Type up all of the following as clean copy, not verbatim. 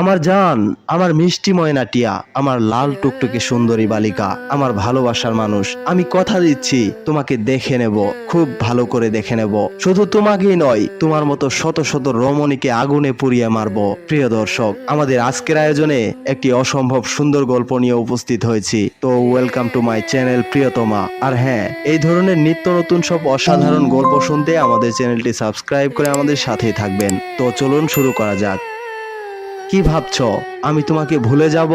আমার জান, আমার মিষ্টি ময়না টিয়া, আমার লাল টুকটুকে সুন্দরী বালিকা, আমার ভালোবাসার মানুষ, আমি কথা দিচ্ছি তোমাকে দেখে নেব, খুব ভালো করে দেখে নেব। শুধু তোমাকেই নয়, তোমার মতো শত শত রমণীকে আগুনে পুড়িয়ে মারবো। প্রিয় দর্শক, আমাদের আজকের আয়োজনে একটি অসম্ভব সুন্দর গল্প নিয়ে উপস্থিত হয়েছি। তো ওয়েলকাম টু মাই চ্যানেল প্রিয়তমা। আর হ্যাঁ, এই ধরনের নিত্য নতুন সব অসাধারণ গল্প শুনতে আমাদের চ্যানেলটি সাবস্ক্রাইব করে আমাদের সাথেই থাকবেন। তো চলুন শুরু করা যাক। কি ভাবছো আমি তোমাকে ভুলে যাব?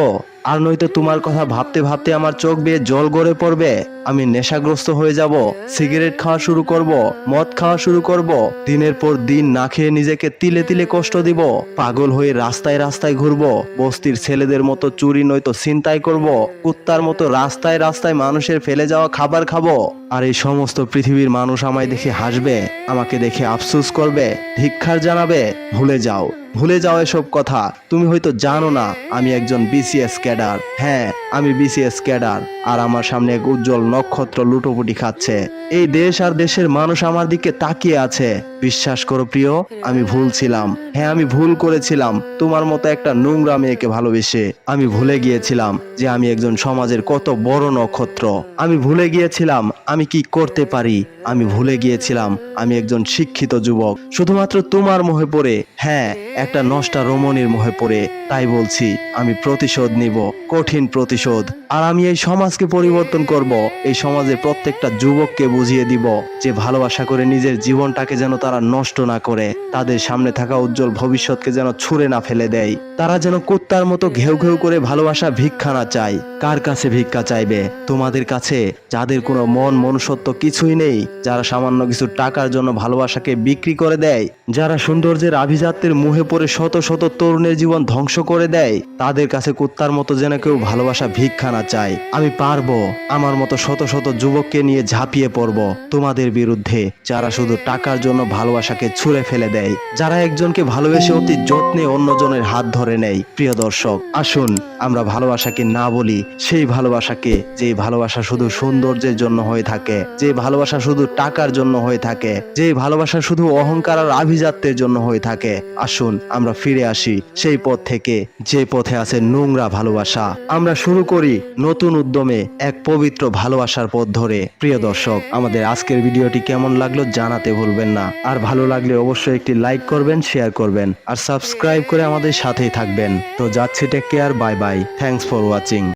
আর নয়তো তোমার কথা ভাবতে ভাবতে আমার চোখ বেয়ে জল গড়ে পড়বে, আমি নেশাগ্রস্ত হয়ে যাব, সিগারেট খাওয়া শুরু করব, মদ খাওয়া শুরু করব, দিনের পর দিন না খেয়ে নিজেকে তিলে তিলে কষ্ট দিব, পাগল হয়ে রাস্তায় রাস্তায় ঘুরবো, বস্তির ছেলেদের মতো চুরি নয়তো ছিনতাই করব, কুত্তার মতো রাস্তায় রাস্তায় মানুষের ফেলে যাওয়া খাবার খাবো। আর এই সমস্ত পৃথিবীর মানুষ আমায় দেখে হাসবে, আমাকে দেখে আফসোস করবে, ধিক্কার জানাবে। ভুলে যাও, ভুলে যাও এসব কথা। তুমি হয়তো জানো না আমি একজন বিসিএস ক্যাডার। হ্যাঁ, আমি বিসিএস ক্যাডার। আর আমার সামনে এক উজ্জ্বল নক্ষত্র লুটোপুটি খাচ্ছে। এই দেশ আর দেশের মানুষ আমার দিকে তাকিয়ে আছে। বিশ্বাস করো প্রিয়, আমি ভুল ছিলাম। হ্যাঁ, আমি ভুল করেছিলাম তোমার মতো একটা নোংরা মেয়েকে ভালোবেসে। আমি ভুলে গিয়েছিলাম যে আমি একজন সমাজের কত বড় নক্ষত্র। আমি ভুলে গিয়েছিলাম আমি কি করতে পারি। আমি ভুলে গিয়েছিলাম আমি একজন শিক্ষিত যুবক, শুধুমাত্র তোমার মোহে পড়ে। হ্যাঁ, একটা নষ্টা রমণীর মোহে পড়ে। তাই বলছি, আমি প্রতিশোধ নিব, কঠিন প্রতিশোধ। আর আমি এই সমাজকে পরিবর্তন করব। এই সমাজের প্রত্যেকটা যুবককে বুঝিয়ে দিব যে ভালোবাসা করে নিজের জীবনটাকে যেন তারা নষ্ট না করে, তাদের সামনে থাকা উজ্জ্বল ভবিষ্যৎকে যেন ছুঁড়ে না ফেলে দেয়। তারা যেন কুত্তার মতো ঘেউ ঘেউ করে ভালোবাসা ভিক্ষা না চায়। কার কাছে ভিক্ষা চাইবে? তোমাদের কাছে, যাদের কোনো মন মনুষ্যত্ব কিছুই নেই, যারা সামান্য কিছু টাকার জন্য ভালোবাসাকে বিক্রি করে দেয়, যারা সৌন্দর্যের আভিজাত্যের মুহে পড়ে শত শত তরুণের জীবন ধ্বংস করে দেয়, তাদের কাছে কুত্তার মতো যেন কেউ ভালোবাসা ভিক্ষা না চায়। আমি পারবো আমার মতো শত শত যুবককে নিয়ে ঝাঁপিয়ে পড়ব তোমাদের বিরুদ্ধে, যারা শুধু টাকার জন্য ভালোবাসাকে ছুঁড়ে ফেলে দেয়, যারা একজনকে ভালোবেসে অতি যত্নে অন্যজনের হাত ধরে নেয়। প্রিয় দর্শক, আসুন আমরা ভালোবাসাকে না বলি সেই ভালোবাসাকে, যে ভালোবাসা শুধু সৌন্দর্যের জন্য হয়ে থাকে, যে ভালোবাসা শুধু টাকার জন্য হয়ে থাকে, যে ভালোবাসা শুধু অহংকার আর আভিজাত্যের জন্য হয়ে থাকে। আসুন আমরা ফিরে আসি সেই পথ থেকে, যে পথে আছে নোংরা ভালোবাসা। আমরা শুরু করি নতুন উদ্যমে এক পবিত্র ভালোবাসার পথ ধরে। প্রিয় দর্শক, আমাদের আজকের ভিডিওটি কেমন লাগলো জানাতে ভুলবেন না। আর ভালো লাগলে অবশ্যই একটি লাইক করবেন, শেয়ার করবেন আর সাবস্ক্রাইব করে আমাদের সাথেই থাকবেন। তো যাচ্ছি, take care, bye bye, thanks for watching.